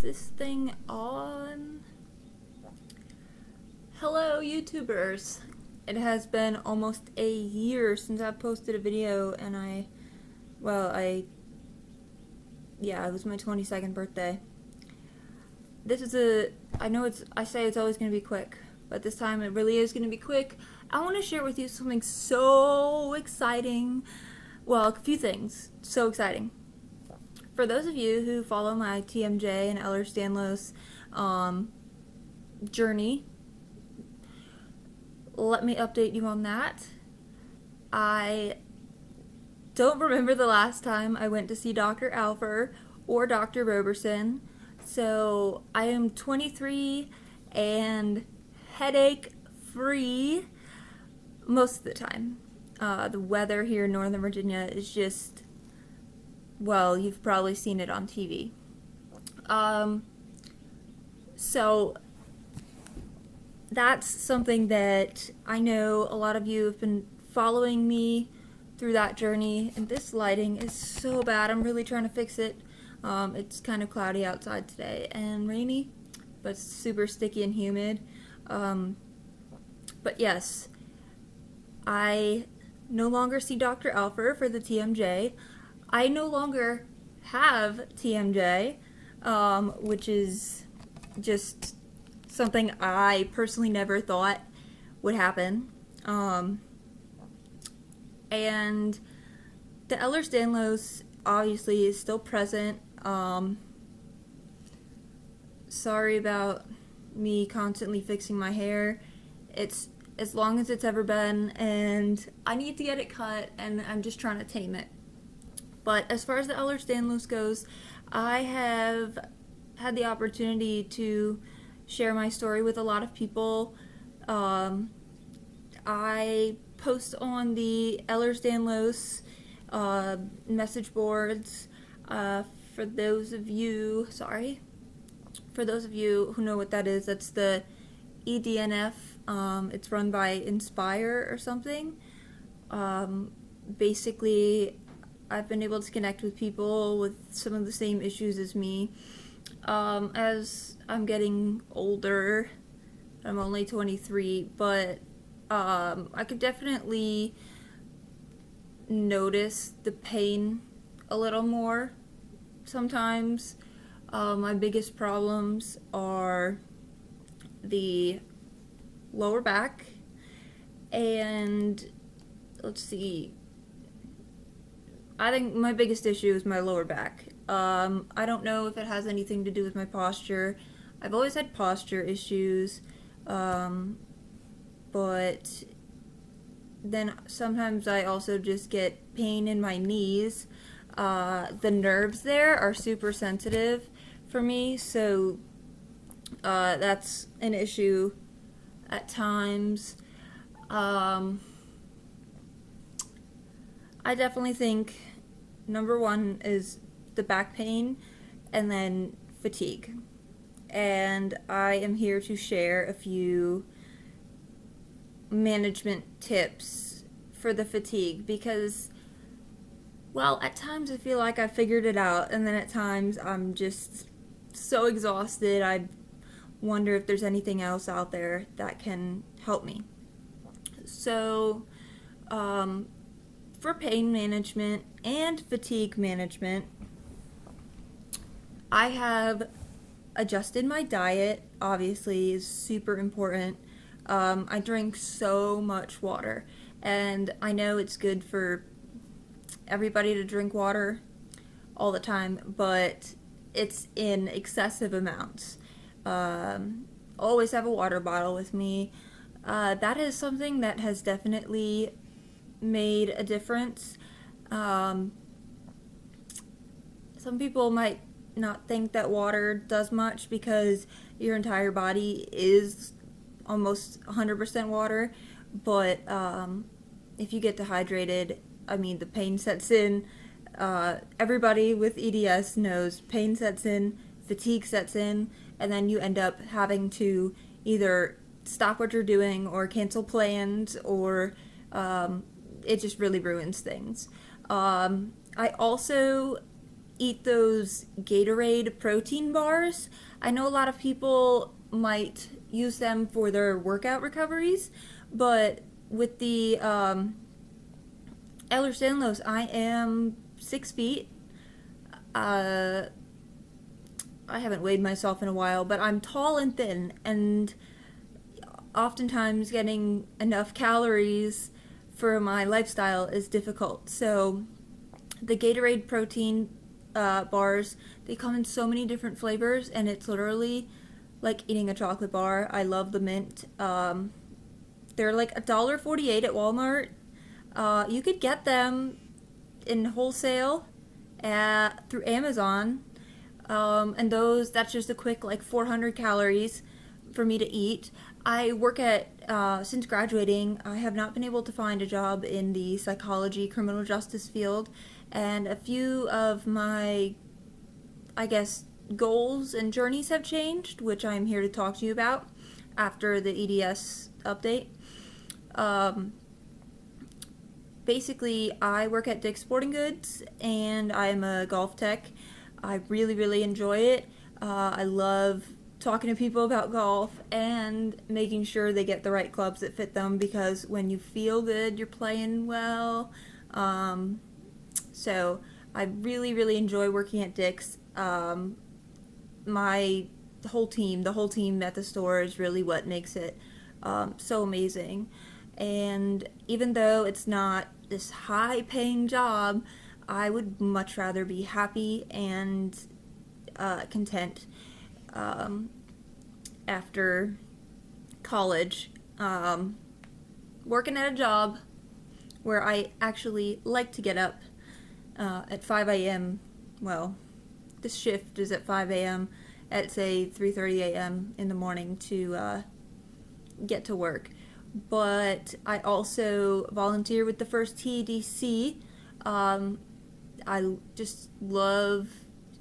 Is this thing on? Hello, YouTubers. It has been almost a year since I've posted a video, and it was my 22nd birthday. I say it's always going to be quick, but this time it really is going to be quick. I want to share with you something so exciting. Well, a few things so exciting. For those of you who follow my TMJ and Ehlers-Danlos journey, let me update you on that. I don't remember the last time I went to see Dr. Alfer or Dr. Roberson, so I am 23 and headache free most of the time. The weather here in Northern Virginia is just, well, you've probably seen it on TV. So that's something that I know a lot of you have been following me through that journey, and this lighting is so bad. I'm really trying to fix it. It's kind of cloudy outside today and rainy, but super sticky and humid. But yes, I no longer see Dr. Alfer for the TMJ. I no longer have TMJ, which is just something I personally never thought would happen. And the Ehlers-Danlos obviously is still present. Sorry about me constantly fixing my hair. It's as long as it's ever been, and I need to get it cut, and I'm just trying to tame it. But as far as the Ehlers-Danlos goes, I have had the opportunity to share my story with a lot of people. I post on the Ehlers-Danlos message boards. For those of you who know what that is, that's the EDNF. It's run by Inspire or something. Basically, I've been able to connect with people with some of the same issues as me. As I'm getting older, I'm only 23, but I could definitely notice the pain a little more sometimes. My biggest problems are the lower back, and let's see, I think my biggest issue is my lower back. I don't know if it has anything to do with my posture. I've always had posture issues, but then sometimes I also just get pain in my knees. The nerves there are super sensitive for me, so that's an issue at times. I definitely think number one is the back pain, and then fatigue. And I am here to share a few management tips for the fatigue, because, well, at times I feel like I figured it out, and then at times I'm just so exhausted I wonder if there's anything else out there that can help me. So, for pain management and fatigue management, I have adjusted my diet. Obviously, is super important. I drink so much water, and I know it's good for everybody to drink water all the time, but it's in excessive amounts. Always have a water bottle with me. That is something that has definitely made a difference. Some people might not think that water does much because your entire body is almost 100% water, but if you get dehydrated, I mean, the pain sets in. Everybody with EDS knows pain sets in, fatigue sets in, and then you end up having to either stop what you're doing or cancel plans, or it just really ruins things. I also eat those Gatorade protein bars. I know a lot of people might use them for their workout recoveries, but with the Ehlers-Danlos, I am 6 feet. I haven't weighed myself in a while, but I'm tall and thin, and oftentimes getting enough calories for my lifestyle is difficult. So the Gatorade protein bars, they come in so many different flavors, and it's literally like eating a chocolate bar. I love the mint. They're like $1.48 at Walmart. You could get them in wholesale through Amazon. And that's just a quick like 400 calories for me to eat. I work since graduating, I have not been able to find a job in the psychology, criminal justice field, and a few of my, I guess, goals and journeys have changed, which I'm here to talk to you about after the EDS update. Basically, I work at Dick's Sporting Goods, and I'm a golf tech. I really, really enjoy it. I love talking to people about golf and making sure they get the right clubs that fit them, because when you feel good, you're playing well. So I really, really enjoy working at Dick's. The whole team at the store is really what makes it so amazing. And even though it's not this high-paying job, I would much rather be happy and content after college, working at a job where I actually like to get up at 5 a.m. Well, this shift is at 5 a.m. at, say, 3:30 a.m. in the morning to get to work. But I also volunteer with the First TDC. I just love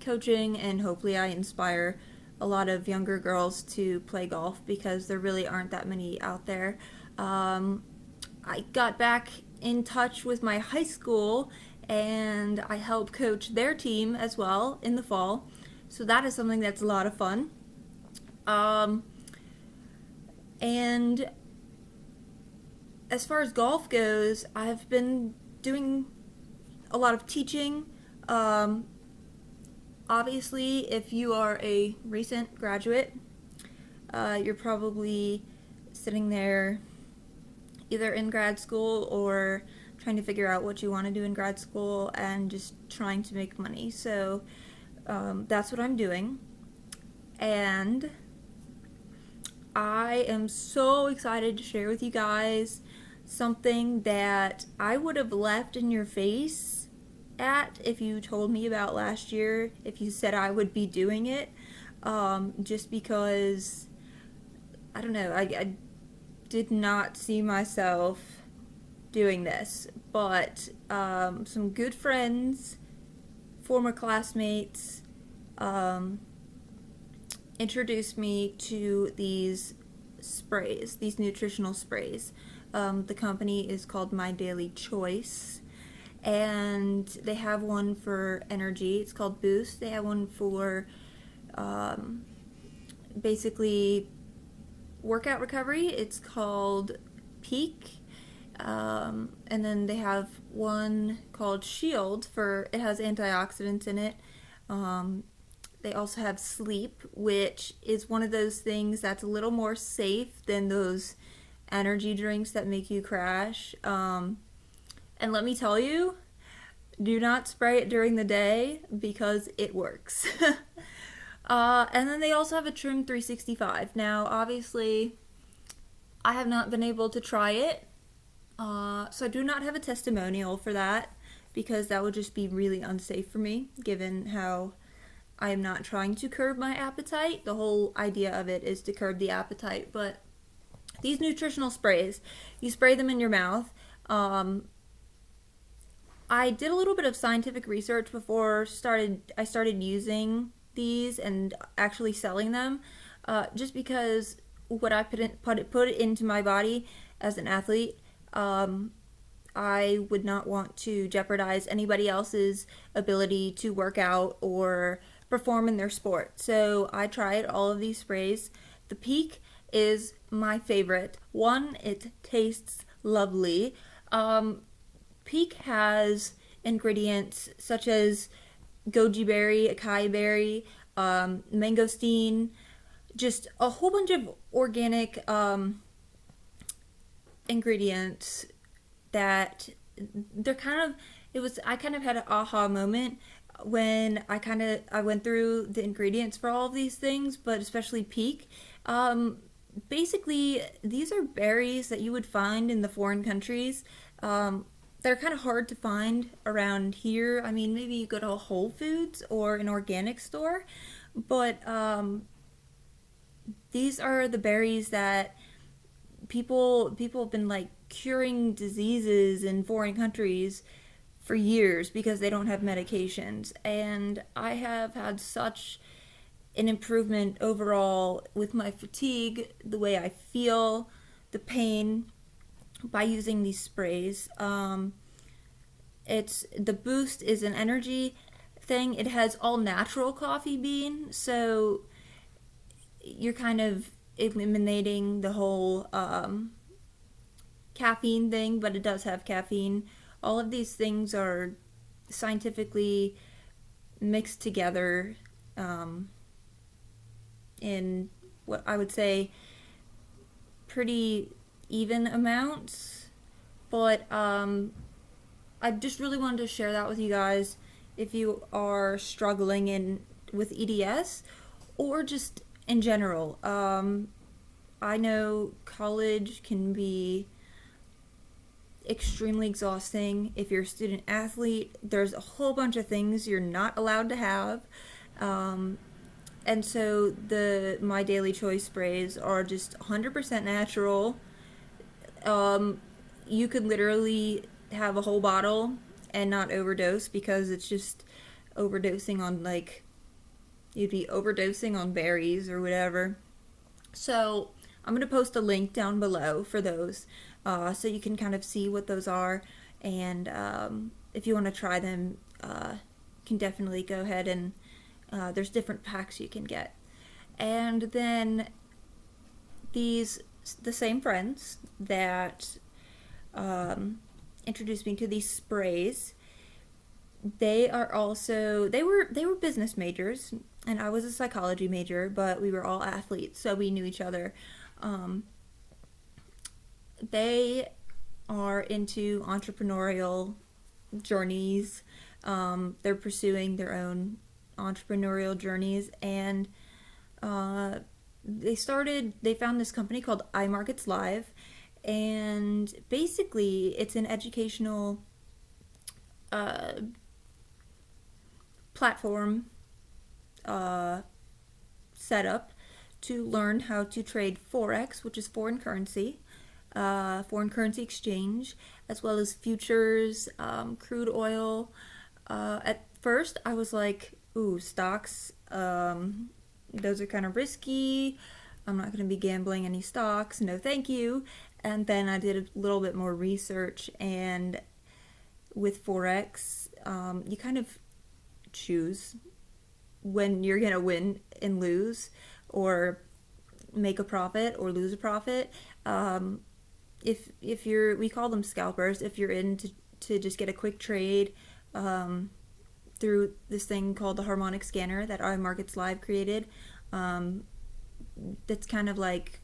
coaching, and hopefully I inspire a lot of younger girls to play golf, because there really aren't that many out there. I got back in touch with my high school, and I help coach their team as well in the fall. So that is something that's a lot of fun. And as far as golf goes, I've been doing a lot of teaching. Obviously, if you are a recent graduate, you're probably sitting there either in grad school or trying to figure out what you want to do in grad school and just trying to make money. So that's what I'm doing. And I am so excited to share with you guys something that I would have laughed in your face at if you told me about last year, if you said I would be doing it, just because, I don't know, I did not see myself doing this, but some good friends, former classmates, introduced me to these sprays, these nutritional sprays. The company is called My Daily Choice, and they have one for energy. It's called Boost. They have one for basically workout recovery. It's called Peak. And then they have one called Shield it has antioxidants in it. They also have Sleep, which is one of those things that's a little more safe than those energy drinks that make you crash. And let me tell you, do not spray it during the day because it works. And then they also have a Trim 365. Now, obviously, I have not been able to try it, so I do not have a testimonial for that, because that would just be really unsafe for me, given how I am not trying to curb my appetite. The whole idea of it is to curb the appetite. But these nutritional sprays, you spray them in your mouth. I did a little bit of scientific research before I started using these and actually selling them, just because what I put it into my body as an athlete, I would not want to jeopardize anybody else's ability to work out or perform in their sport. So I tried all of these sprays. The Peak is my favorite. One, it tastes lovely. Peak has ingredients such as goji berry, acai berry, mangosteen, just a whole bunch of organic ingredients that they're kind of, it was, I kind of had an aha moment when I went through the ingredients for all of these things, but especially Peak. Basically, these are berries that you would find in the foreign countries. They're kind of hard to find around here. I mean, maybe you go to a Whole Foods or an organic store, but these are the berries that people have been like curing diseases in foreign countries for years because they don't have medications. And I have had such an improvement overall with my fatigue, the way I feel, the pain by using these sprays. It's the boost is an energy thing. It has all natural coffee bean, so you're kind of eliminating the whole caffeine thing, but it does have caffeine. All of these things are scientifically mixed together in what I would say pretty even amounts, but I just really wanted to share that with you guys if you are struggling in with EDS or just in general. I know college can be extremely exhausting. If you're a student athlete, there's a whole bunch of things you're not allowed to have. And so my Daily Choice sprays are just 100% natural. You could literally have a whole bottle and not overdose because it's just overdosing on like, you'd be overdosing on berries or whatever. So I'm going to post a link down below for those so you can kind of see what those are. And if you want to try them, you can definitely go ahead and there's different packs you can get. And then the same friends that introduced me to these sprays, they were business majors and I was a psychology major, but we were all athletes, so we knew each other. They are into entrepreneurial journeys. They're pursuing their own entrepreneurial journeys, and they found this company called iMarkets Live, and basically it's an educational platform set up to learn how to trade Forex, which is foreign currency exchange, as well as futures, crude oil. At first I was like, ooh, stocks, those are kind of risky. I'm not going to be gambling any stocks, no thank you. And then I did a little bit more research, and with Forex, you kind of choose when you're going to win and lose, or make a profit or lose a profit. If you're, we call them scalpers, if you're in to just get a quick trade through this thing called the harmonic scanner that iMarkets Live created, that's kind of like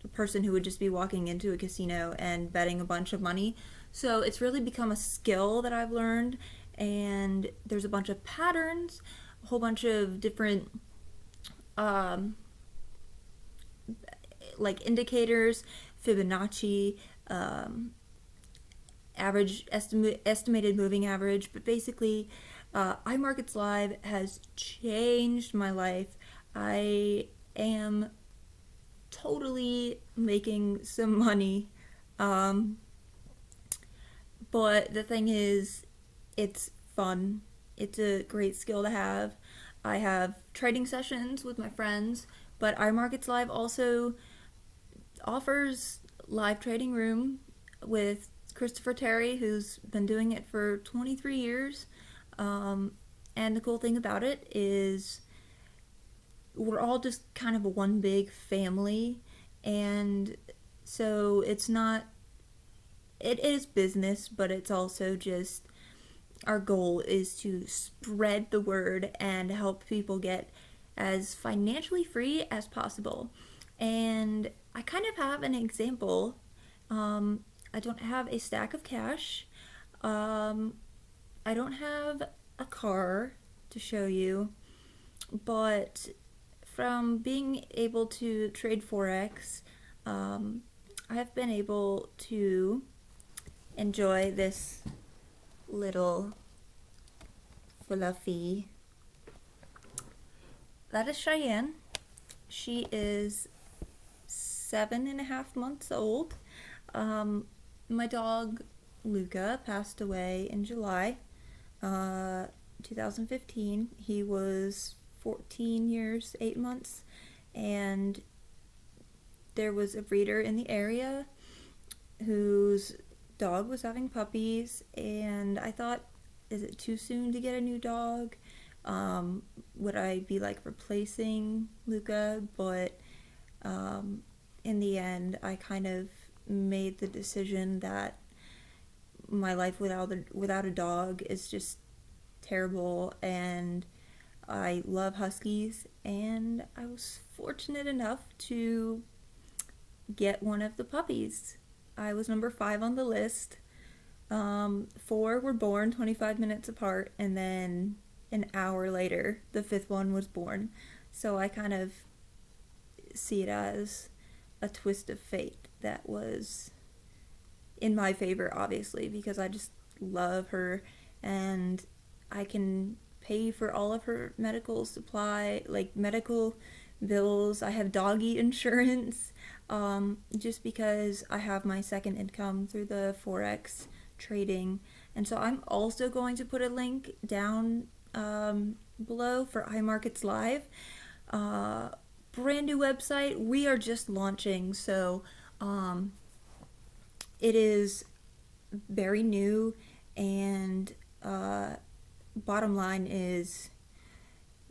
a person who would just be walking into a casino and betting a bunch of money. So it's really become a skill that I've learned, and there's a bunch of patterns, a whole bunch of different like indicators, Fibonacci, estimated moving average. But basically, iMarkets Live has changed my life. I am totally making some money, but the thing is, it's fun. It's a great skill to have. I have trading sessions with my friends, but iMarkets Live also offers live trading room with Christopher Terry, who's been doing it for 23 years. And the cool thing about it is we're all just kind of a one big family. And so it is business, but it's also just our goal is to spread the word and help people get as financially free as possible. And I kind of have an example. I don't have a stack of cash. Um, I don't have a car to show you, but from being able to trade Forex, I have been able to enjoy this little fluffy. That is Cheyenne. She is 7.5 months old. My dog Luca passed away in July 2015. He was 14 years, 8 months, and there was a breeder in the area whose dog was having puppies, and I thought, is it too soon to get a new dog? Would I be like replacing Luca? But in the end, I kind of made the decision that my life without a dog is just terrible, and I love huskies, and I was fortunate enough to get one of the puppies. I was number 5 on the list. 4 were born 25 minutes apart, and then an hour later, the 5th one was born. So I kind of see it as a twist of fate that was in my favor, obviously, because I just love her, and I can pay for all of her medical medical bills. I have doggy insurance, just because I have my second income through the Forex trading. And so I'm also going to put a link down below for iMarkets Live. Brand new website. We are just launching, so it is very new, and bottom line is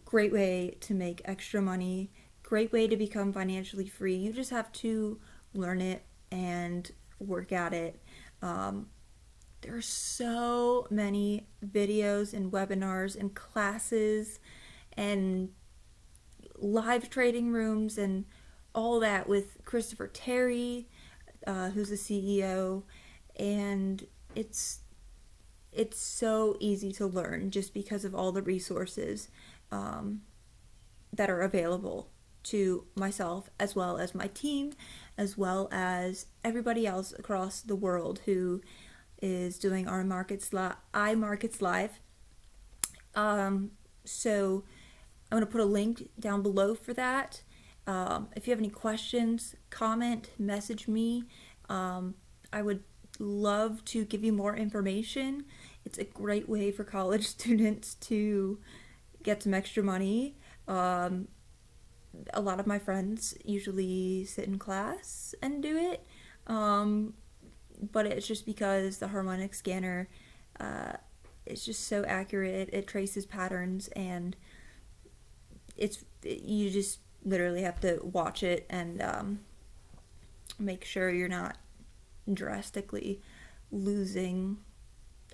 great way to make extra money, great way to become financially free. You just have to learn it and work at it. There are so many videos and webinars and classes and live trading rooms and all that with Christopher Terry, who's the CEO, and it's so easy to learn just because of all the resources that are available to myself, as well as my team, as well as everybody else across the world who is doing our iMarkets Live. So I'm going to put a link down below for that. If you have any questions, comment, message me. I would love to give you more information. It's a great way for college students to get some extra money. A lot of my friends usually sit in class and do it, but it's just because the harmonic scanner is just so accurate. It traces patterns, and you just literally have to watch it and make sure you're not drastically losing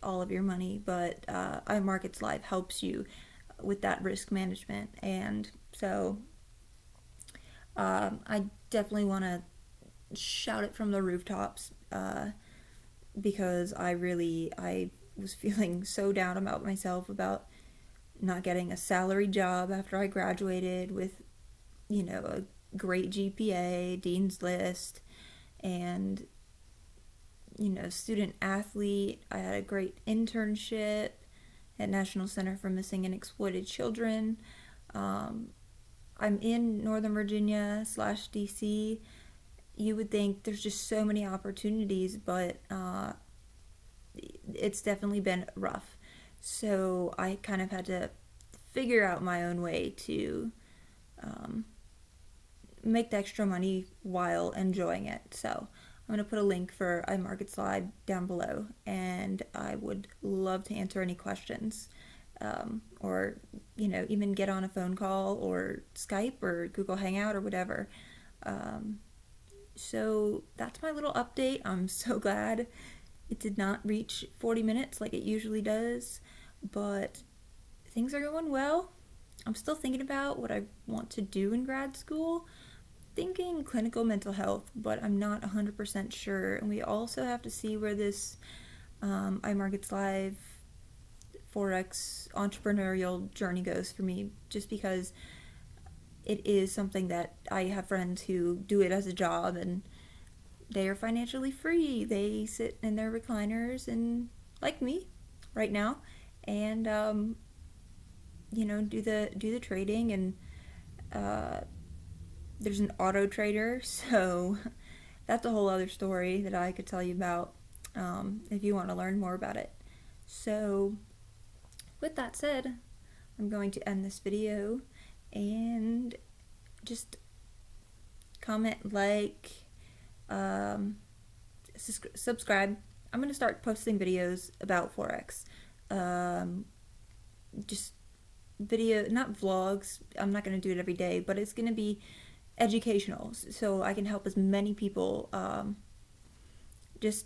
all of your money. But iMarkets Live helps you with that risk management, and so I definitely want to shout it from the rooftops, because I was feeling so down about myself about not getting a salary job after I graduated with, a great GPA, Dean's List, and, student athlete. I had a great internship at National Center for Missing and Exploited Children. I'm in Northern Virginia / DC. You would think there's just so many opportunities, but it's definitely been rough. So I kind of had to figure out my own way to make the extra money while enjoying it. So I'm going to put a link for iMarket Slide down below, and I would love to answer any questions. Or, even get on a phone call or Skype or Google Hangout or whatever. So that's my little update. I'm so glad it did not reach 40 minutes like it usually does, but things are going well. I'm still thinking about what I want to do in grad school. Thinking clinical mental health, but I'm not 100% sure. And we also have to see where this iMarkets Live Forex entrepreneurial journey goes for me, just because it is something that I have friends who do it as a job and they are financially free. They sit in their recliners and, like me right now, and do the trading, and there's an auto trader, so that's a whole other story that I could tell you about if you want to learn more about it. So with that said, I'm going to end this video, and just comment, like, subscribe. I'm going to start posting videos about Forex. Just video, not vlogs. I'm not going to do it every day, but it's going to be educational, so I can help as many people just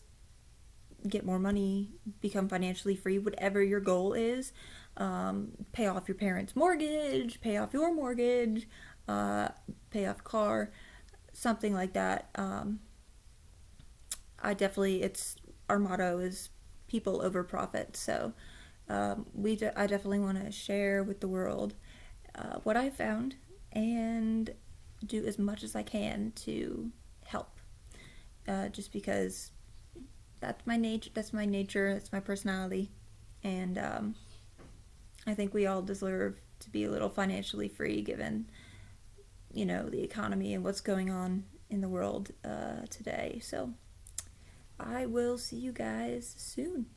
get more money, become financially free, whatever your goal is. Pay off your parents' mortgage, pay off your mortgage, pay off a car, something like that. It's our motto is people over profit, so I definitely want to share with the world what I found and do as much as I can to help, just because that's my nature, that's my personality, and I think we all deserve to be a little financially free given, the economy and what's going on in the world today. So I will see you guys soon.